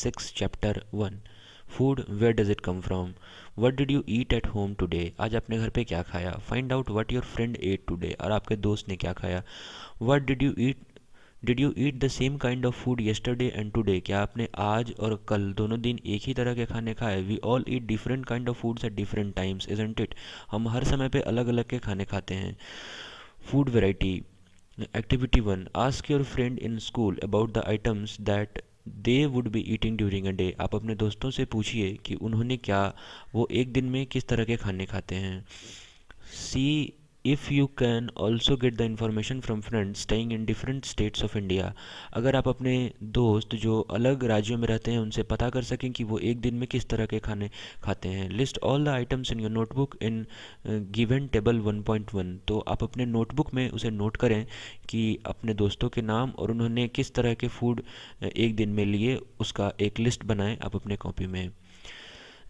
6 chapter 1 food where does it come from. What did you eat at home today, आज अपने घर पे क्या खाया। Find out what your friend ate today, और आपके दोस्त ने क्या खाया। What did you eat the same kind of food yesterday and today, क्या आपने आज और कल दोनों दिन एक ही तरह के खाने खाए। We all eat different kind of foods at different times isn't it, हम हर समय पे अलग अलग के खाने खाते हैं। Food variety. Activity 1, ask your friend in school about the items that they would be eating during a day, आप अपने दोस्तों से पूछिए कि उन्होंने क्या, वो एक दिन में किस तरह के खाने खाते हैं। सी if you can also get the information from friends staying in different states of India, अगर आप अपने दोस्त जो अलग राज्यों में रहते हैं उनसे पता कर सकें कि वो एक दिन में किस तरह के खाने खाते हैं। List all the items in your notebook in given table 1.1, तो आप अपने नोटबुक में उसे नोट करें कि अपने दोस्तों के नाम और उन्होंने किस तरह के फूड एक दिन में लिए, उसका एक लिस्ट बनाएं आप अपने कॉपी में।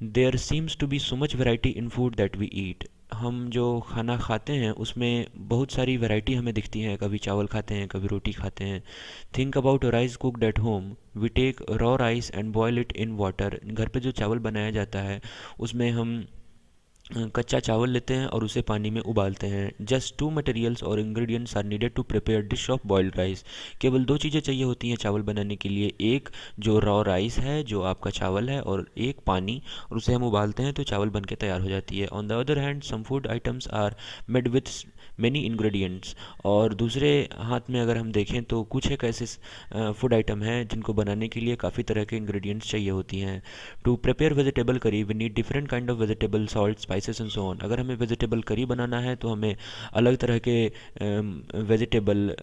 There seems to be so much variety in food that we eat, हम जो खाना खाते हैं उसमें बहुत सारी वैरायटी हमें दिखती है, कभी चावल खाते हैं कभी रोटी खाते हैं। Think about rice cooked at home, we take raw rice and boil it in water, घर पे जो चावल बनाया जाता है उसमें हम कच्चा चावल लेते हैं और उसे पानी में उबालते हैं। जस्ट टू मटेरियल्स और ingredients are needed to prepare dish of boiled rice, केवल दो चीज़ें चाहिए होती हैं चावल बनाने के लिए, एक जो रॉ राइस है जो आपका चावल है और एक पानी, और उसे हम उबालते हैं तो चावल बन के तैयार हो जाती है। On the other hand some food items are made with many ingredients, और दूसरे हाथ में अगर हम देखें तो कुछ एक ऐसे फूड आइटम हैं जिनको बनाने के लिए काफ़ी तरह के इंग्रेडिएंट्स चाहिए होती हैं। To prepare vegetable curry we need different kind of vegetable, salt, spices and so on, अगर हमें वेजिटेबल करी बनाना है तो हमें अलग तरह के वेजिटेबल,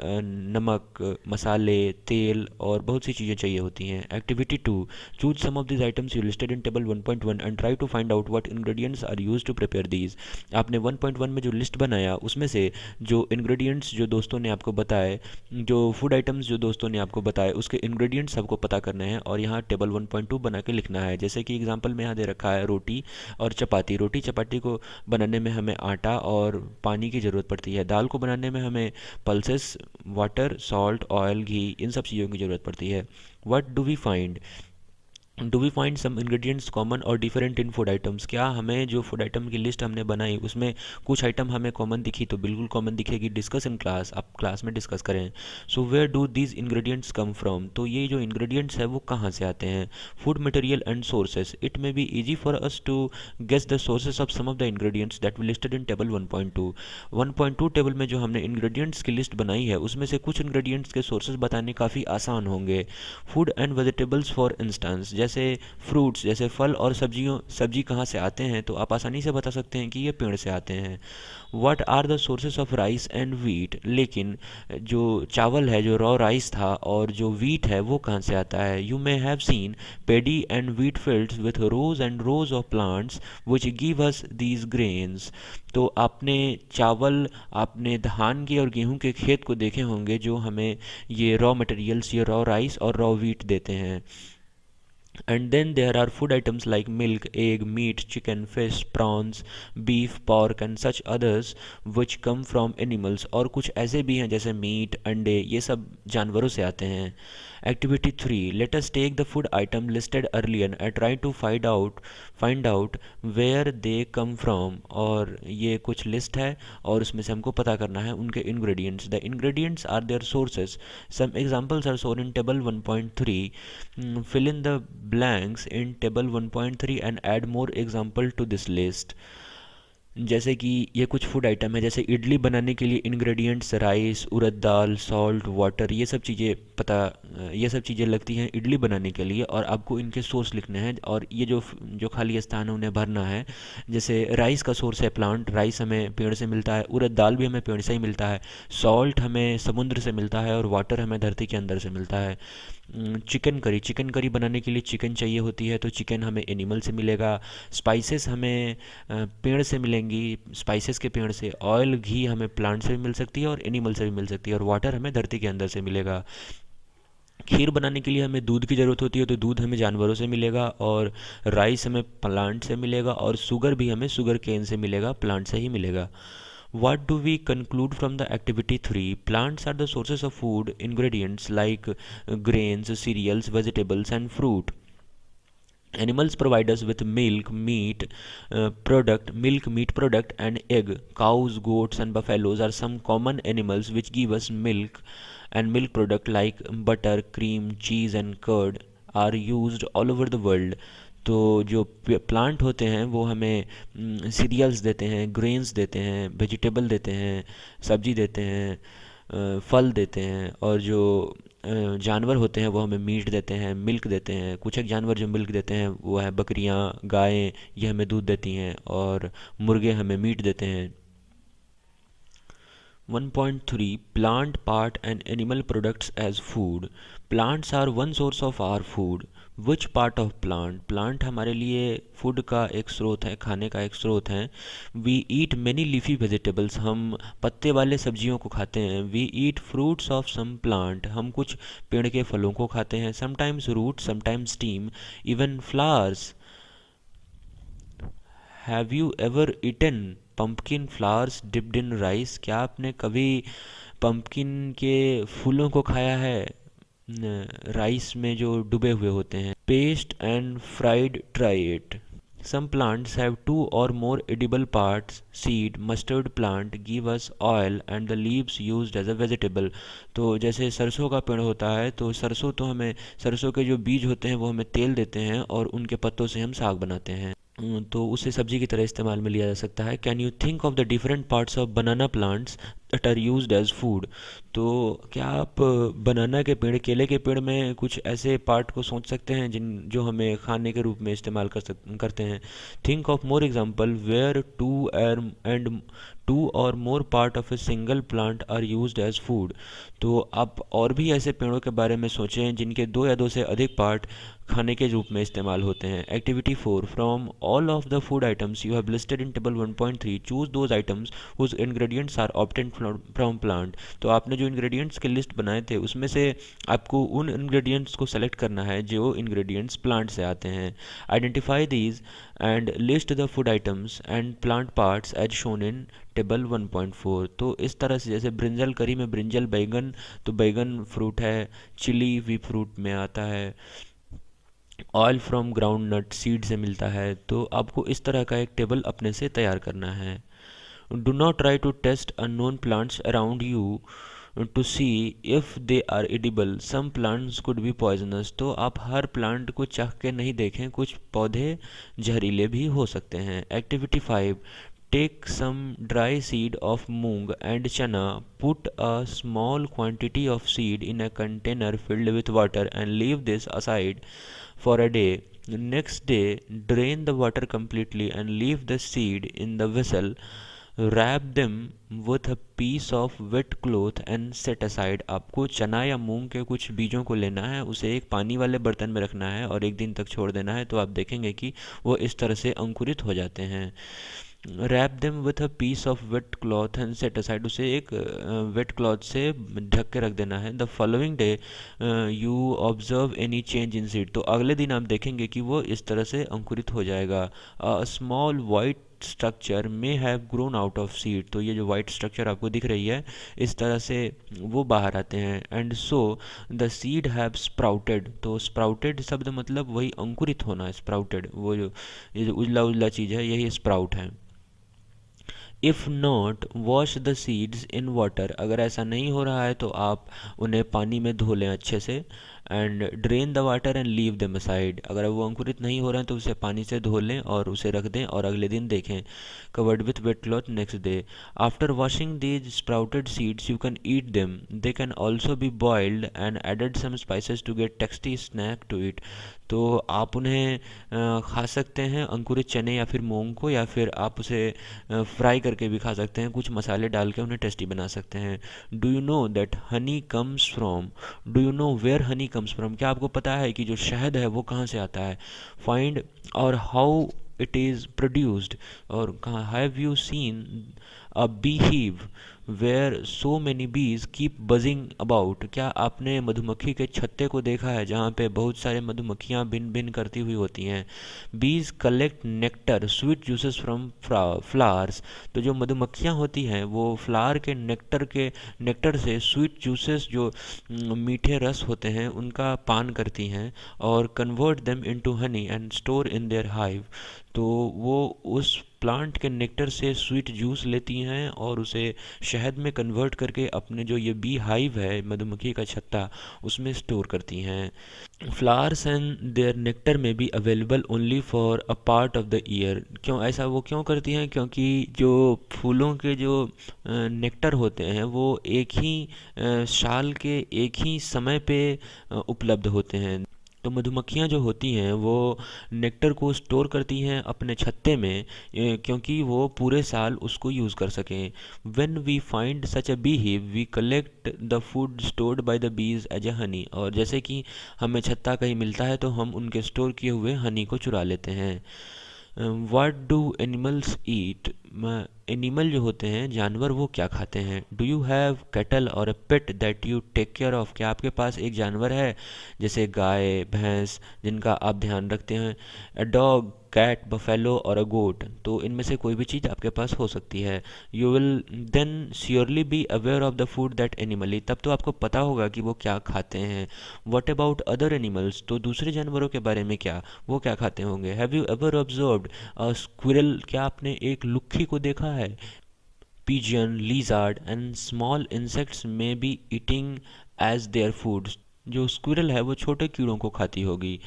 नमक, मसाले, तेल और बहुत सी चीज़ें चाहिए होती हैं। Activity 2, choose some of this items you listed in table 1.1 and try to find out what ingredients are used to prepare these, आपने 1.1 में जो लिस्ट बनाया उसमें से जो इंग्रेडिएंट्स जो दोस्तों ने आपको बताए, जो फूड आइटम्स जो दोस्तों ने आपको बताए उसके इंग्रेडिएंट्स आपको पता करने हैं और यहाँ टेबल 1.2 बना के लिखना है। जैसे कि एग्जांपल में यहाँ दे रखा है रोटी और चपाती, रोटी चपाती को बनाने में हमें आटा और पानी की ज़रूरत पड़ती है, दाल को बनाने में हमें पल्सेस, वाटर, सॉल्ट, ऑयल, घी, इन सब चीज़ों की ज़रूरत पड़ती है। What do we find some ingredients common और डिफरेंट इन फूड आइटम्स, क्या हमें जो फूड आइटम की लिस्ट हमने बनाई उसमें कुछ आइटम हमें कॉमन दिखी तो बिल्कुल कॉमन दिखेगी। डिस्कस इन क्लास, आप क्लास में डिस्कस करें। So where do these ingredients come from, तो ये जो इंग्रेडिएंट्स है वो कहाँ से आते हैं। Food material and sources, it may be easy for us to guess the sources of some of the ingredients that we listed in table 1.2। 1.2 table में जो हमने इंग्रेडिएंट्स की लिस्ट बनाई है उसमें से कुछ इंग्रेडिएंट्स के सोर्सेज बताने काफ़ी आसान होंगे। Food and vegetables for instance, जैसे फ्रूट्स, जैसे फल और सब्जी कहाँ से आते हैं तो आप आसानी से बता सकते हैं कि ये पेड़ से आते हैं। What are the sources of rice and wheat, लेकिन जो चावल है, जो रॉ राइस था और जो वीट है वो कहाँ से आता है। You may have seen paddy and wheat fields with rows and rows of plants which give us these grains, तो आपने चावल, आपने धान के और गेहूं के खेत को देखे होंगे जो हमें ये रॉ मटेरियल्स, ये रॉ राइस और रॉ वीट देते हैं। And then there are food items like milk, egg, meat, chicken, fish, prawns, beef, pork and such others which come from animals, और कुछ ऐसे भी हैं जैसे मीट, अंडे, ये सब जानवरों से आते हैं। Activity 3, let us take the food item listed earlier and try to find out where they come from, और ये कुछ लिस्ट है और उसमें से हमको पता करना है उनके ingredients. The ingredients are their sources. Some examples are shown in table 1.3. Fill in the blanks in table 1.3 and add more example to this list. जैसे कि ये कुछ फूड आइटम है, जैसे इडली बनाने के लिए इंग्रेडिएंट्स राइस, उड़द दाल, सॉल्ट, वाटर, ये सब चीज़ें लगती हैं इडली बनाने के लिए और आपको इनके सोर्स लिखने हैं और ये जो खाली स्थान है उन्हें भरना है। जैसे राइस का सोर्स है प्लांट, राइस हमें पेड़ से मिलता है, उड़द दाल भी हमें पेड़ से ही मिलता है, सॉल्ट हमें समुद्र से मिलता है और वाटर हमें धरती के अंदर से मिलता है। चिकन करी बनाने के लिए चिकन चाहिए होती है तो चिकन हमें एनिमल से मिलेगा। स्पाइसेस हमें पेड़ से मिलेंगी, स्पाइसेस के पेड़ से। ऑयल, घी हमें प्लांट से भी मिल सकती है और एनिमल से भी मिल सकती है, और वाटर हमें धरती के अंदर से मिलेगा। खीर बनाने के लिए हमें दूध की ज़रूरत होती है तो दूध हमें जानवरों से मिलेगा, और राइस हमें प्लांट से मिलेगा, और शुगर भी हमें शुगर केन से मिलेगा, प्लांट से ही मिलेगा। What do we conclude from the activity 3? Plants are the sources of food ingredients like grains, cereals, vegetables and fruit. Animals provide us with milk, meat product, and egg. Cows, goats, and buffaloes are some common animals which give us milk, and milk product like butter, cream, cheese, and curd are used all over the world. तो जो plant होते हैं वो हमें serials देते हैं, grains देते हैं, वेजिटेबल देते हैं, सब्जी देते हैं, फल देते हैं, और जो जानवर होते हैं वो हमें मीट देते हैं, मिल्क देते हैं। कुछ एक जानवर जो मिल्क देते हैं वो है बकरियां, गायें, ये हमें दूध देती हैं, और मुर्गे हमें मीट देते हैं। 1.3 Plant part and animal products as food. Plants are one source of our food. Which part of plant? Plant हमारे लिए फूड का एक स्रोत है, खाने का एक स्रोत है। We eat many leafy vegetables. हम पत्ते वाले सब्जियों को खाते हैं। We eat fruits of some plant. हम कुछ पेड़ के फलों को खाते हैं। Sometimes root, sometimes stem, even flowers. Have you ever eaten pumpkin flowers dipped in rice? क्या आपने कभी पम्पकिन के फूलों को खाया है राइस में जो डूबे हुए होते हैं? Paste and fried try it. Some plants have two or more edible parts. Seed, mustard plant give us oil and the leaves used as a vegetable. तो जैसे सरसों का पेड़ होता है, तो सरसों तो हमें, सरसों के जो बीज होते हैं वो हमें तेल देते हैं, और उनके पत्तों से हम साग बनाते हैं। तो उसे सब्जी की तरह इस्तेमाल में लिया जा सकता है। Can you think of the different parts of banana plants that are used as food? तो क्या आप बनाना के पेड़, केले के पेड़ में कुछ ऐसे पार्ट को सोच सकते हैं जो हमें खाने के रूप में इस्तेमाल करते हैं? Think of more example where two or more part of a single plant are used as food. तो आप और भी ऐसे पेड़ों के बारे में सोचें जिनके दो या दो से अधिक पार्ट खाने के रूप में इस्तेमाल होते हैं। Activity 4, from all of the food items you have listed in table 1.3 choose those items whose ingredients are obtained from plant. तो आपने जो इंग्रेडिएंट्स के लिस्ट बनाए थे उसमें से आपको उन इंग्रेडिएंट्स को सेलेक्ट करना है जो इंग्रेडिएंट्स प्लांट से आते हैं। Identify these and list the food items and plant parts as shown in table 1.4। तो इस तरह से, जैसे ब्रिंजल करी में ब्रिंजल बैगन, तो बैगन फ्रूट है, चिली भी फ्रूट में आता है, oil from groundnut seed से मिलता है। तो आपको इस तरह का एक टेबल अपने से तैयार करना है। Do not try to taste unknown plants around you to see if they are edible, some plants could be poisonous. तो आप हर प्लांट को चाह के नहीं देखें, कुछ पौधे जहरीले भी हो सकते हैं। Activity 5, take some dry seed of moong and chana, put a small quantity of seed in a container filled with water and leave this aside for a day. The next day, drain the water completely and leave the seed in the vessel. Wrap them with a piece of wet cloth and set aside. आपको चना या मूंग के कुछ बीजों को लेना है, उसे एक पानी वाले बर्तन में रखना है और एक दिन तक छोड़ देना है। तो आप देखेंगे कि वो इस तरह से अंकुरित हो जाते हैं। Wrap them with a piece of wet cloth and set aside, उसे एक वेट क्लॉथ से ढक के रख देना है। The following day you observe any change in seed, तो अगले दिन आप देखेंगे कि वो इस तरह से अंकुरित हो जाएगा। A small white structure may have grown out of seed, तो ये जो वाइट स्ट्रक्चर आपको दिख रही है इस तरह से वो बाहर आते हैं। And so the seed have sprouted, तो स्प्राउटेड शब्द मतलब वही अंकुरित होना, स्प्राउटेड, वो जो ये जो उजला उजला चीज़ है यही स्प्राउट है। If not wash the seeds in water, अगर ऐसा नहीं हो रहा है तो आप उन्हें पानी में धो लें अच्छे से। And drain the water and leave them aside, अगर वो अंकुरित नहीं हो रहे हैं तो उसे पानी से धो लें और उसे रख दें और अगले दिन देखें। Covered with wet cloth next day. After washing these sprouted seeds you can eat them, they can also be boiled and added some spices to get tasty snack to it. तो आप उन्हें खा सकते हैं, अंकुरित चने या फिर मूंग को, या फिर आप उसे फ्राई करके भी खा सकते हैं, कुछ मसाले डाल के उन्हें टेस्टी बना सकते हैं। Do you know that honey comes from, do you know where honey comes from, क्या आपको पता है कि जो शहद है वो कहाँ से आता है? फाइंड और हाउ इट इज़ प्रोड्यूस्ड, और कहाँ have you seen a beehive where so many bees keep buzzing about? क्या आपने मधुमक्खी के छत्ते को देखा है जहाँ पे बहुत सारे मधुमक्खियाँ भिन भिन करती हुई होती हैं? बीज collect nectar sweet juices from flowers. तो जो मधुमक्खियाँ होती हैं वो फ्लावर के नेक्टर से स्वीट जूसेस जो मीठे रस होते हैं उनका पान करती हैं और convert them into honey and store in their hive. तो वो उस प्लांट के नेक्टर से स्वीट जूस लेती हैं और उसे शहद में कन्वर्ट करके अपने जो ये बी हाइव है, मधुमक्खी का छत्ता, उसमें स्टोर करती हैं। फ्लावर्स एंड देयर नेक्टर में be available only for a part of the year. क्यों ऐसा वो क्यों करती हैं? क्योंकि जो फूलों के जो नेक्टर होते हैं वो एक ही साल के एक ही समय पे उपलब्ध होते हैं। तो मधुमक्खियाँ जो होती हैं वो नेक्टर को स्टोर करती हैं अपने छत्ते में, क्योंकि वो पूरे साल उसको यूज़ कर सकें। When we find such a bee hive we collect the food stored by the bees as a honey. और जैसे कि हमें छत्ता कहीं मिलता है तो हम उनके स्टोर किए हुए हनी को चुरा लेते हैं। What do animals eat? Animal जो होते हैं, जानवर, वो क्या खाते हैं? Do you have cattle or a pet that you take care of? क्या आपके पास एक जानवर है जैसे गाय भैंस जिनका आप ध्यान रखते हैं? अ डॉग, कैट, बफेलो और अ गोट। तो इनमें से कोई भी चीज़ आपके पास हो सकती है। You will then surely be aware of the food that animal eat. तब तो आपको पता होगा कि वो क्या खाते हैं। What about other animals? तो दूसरे जानवरों के बारे में क्या, वो क्या खाते होंगे? Have you ever observed a squirrel? क्या आपने एक लुक्खी को देखा है? Pigeon, lizard and small insects may be eating as their foods। जो स्क्विरल है वो छोटे कीड़ों को खाती होगी।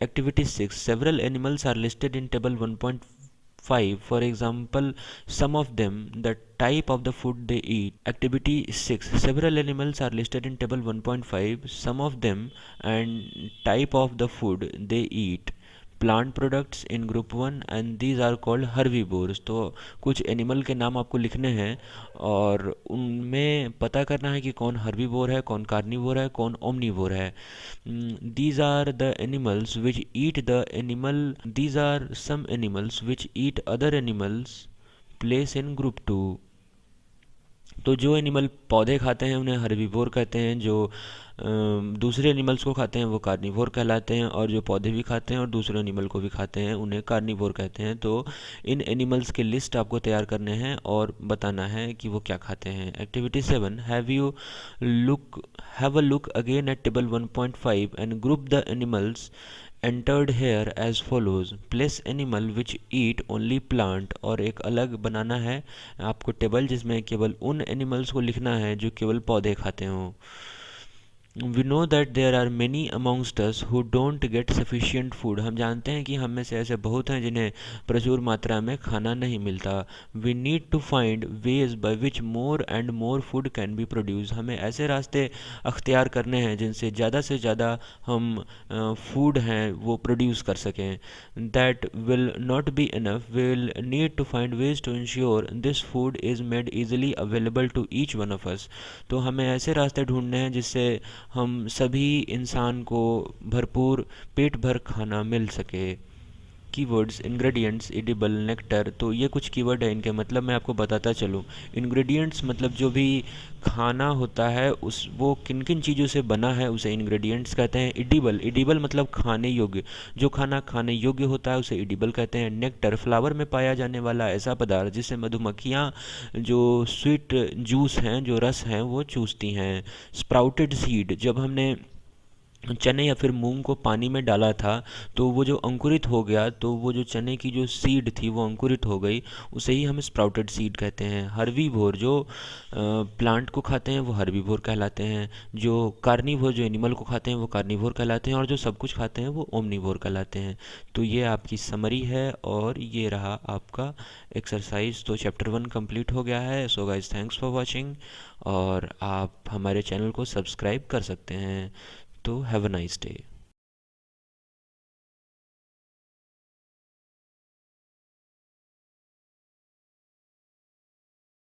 Activity 6, several animals are listed in table 1.5, for example some of them the type of the food they eat। Activity 6, several animals are listed in table 1.5, some of them and type of the food they eat। Plant products in group 1 and these are called herbivores. तो कुछ animal के नाम आपको लिखने हैं और उनमें पता करना है कि कौन हर्बीवोर है, कौन कार्निवोर है, कौन ओमनीवोर है। These are the animals which eat the animal, these are some animals which eat other animals place in group 2। तो जो एनिमल पौधे खाते हैं उन्हें हर्बीवोर कहते हैं, जो दूसरे एनिमल्स को खाते हैं वो कार्निवोर कहलाते हैं, और जो पौधे भी खाते हैं और दूसरे एनिमल को भी खाते हैं उन्हें कार्निवोर कहते हैं। तो इन एनिमल्स के लिस्ट आपको तैयार करने हैं और बताना है कि वो क्या खाते हैं। Activity 7, have a look again at table 1.5 and group the animals entered here as follows। place animal which eat only plant। और एक अलग बनाना है आपको टेबल जिसमें केवल उन एनिमल्स को लिखना है जो केवल पौधे खाते हों। We know that there are many amongst us who don't get sufficient food। हम जानते हैं कि हम में से ऐसे बहुत हैं जिन्हें प्रचुर मात्रा में खाना नहीं मिलता। We need to find ways by which more and more food can be produced। हमें ऐसे रास्ते अख्तियार करने हैं जिनसे ज़्यादा से ज़्यादा हम फूड हैं वो प्रोड्यूस कर सकें। That will not be enough, we will need to find ways to ensure this food is made easily available to each one of us। तो हमें ऐसे रास्ते ढूंढने हैं जिससे हम सभी इंसान को भरपूर पेट भर खाना मिल सके। Keywords, ingredients, edible, nectar. तो ये कुछ कीवर्ड है, इनके मतलब मैं आपको बताता चलूँ। इंग्रेडिएंट्स मतलब जो भी खाना होता है उस वो किन किन चीज़ों से बना है उसे इंग्रेडिएंट्स कहते हैं। एडिबल मतलब खाने योग्य, जो खाना खाने योग्य होता है उसे एडिबल कहते हैं। नेक्टर, फ्लावर में पाया जाने वाला ऐसा पदार्थ जिससे मधुमक्खियाँ जो स्वीट जूस हैं, जो रस हैं, वो चूसती हैं। स्प्राउटेड सीड, जब हमने चने या फिर मूंग को पानी में डाला था तो वो जो अंकुरित हो गया, तो वो जो चने की जो सीड थी वो अंकुरित हो गई, उसे ही हम स्प्राउटेड सीड कहते हैं। हर्बीवोर, जो प्लांट को खाते हैं वो हर्बीवोर कहलाते हैं। जो कार्निवोर, जो एनिमल को खाते हैं वो कार्निवोर कहलाते हैं, और जो सब कुछ खाते हैं वो ओमनीवोर कहलाते हैं। तो ये आपकी समरी है और ये रहा आपका एक्सरसाइज। तो चैप्टर 1 कंप्लीट हो गया है। So guys, thanks for watching, और आप हमारे चैनल को सब्सक्राइब कर सकते हैं। तो हैव अ नाइस डे।